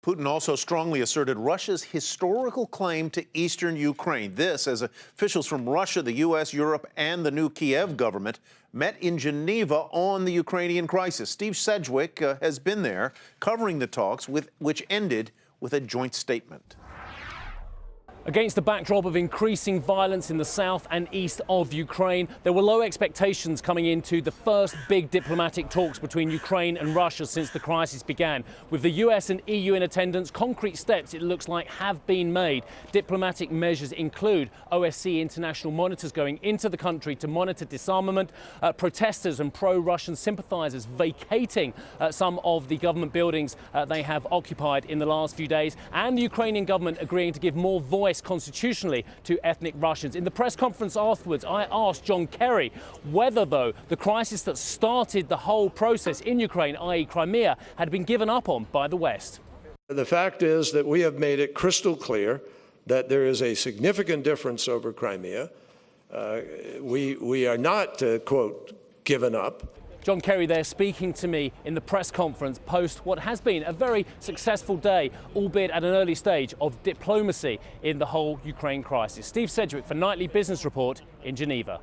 Putin also strongly asserted Russia's historical claim to eastern Ukraine. This as officials from Russia, the U.S., Europe, and the new Kiev government met in Geneva on the Ukrainian crisis. Steve Sedgwick has been there covering the talks, which ended with a joint statement. Against the backdrop of increasing violence in the south and east of Ukraine, there were low expectations coming into the first big diplomatic talks between Ukraine and Russia since the crisis began. With the US and EU in attendance, concrete steps, it looks like, have been made. Diplomatic measures include OSCE international monitors going into the country to monitor disarmament, protesters and pro-Russian sympathizers vacating some of the government buildings they have occupied in the last few days, and the Ukrainian government agreeing to give more voice constitutionally to ethnic Russians. In the press conference afterwards, I asked John Kerry whether, though, the crisis that started the whole process in Ukraine, i.e. Crimea, had been given up on by the West. The fact is that we have made it crystal clear that there is a significant difference over Crimea. We are not, quote, given up. John Kerry there speaking to me in the press conference post what has been a very successful day, albeit at an early stage, of diplomacy in the whole Ukraine crisis. Steve Sedgwick for Nightly Business Report in Geneva.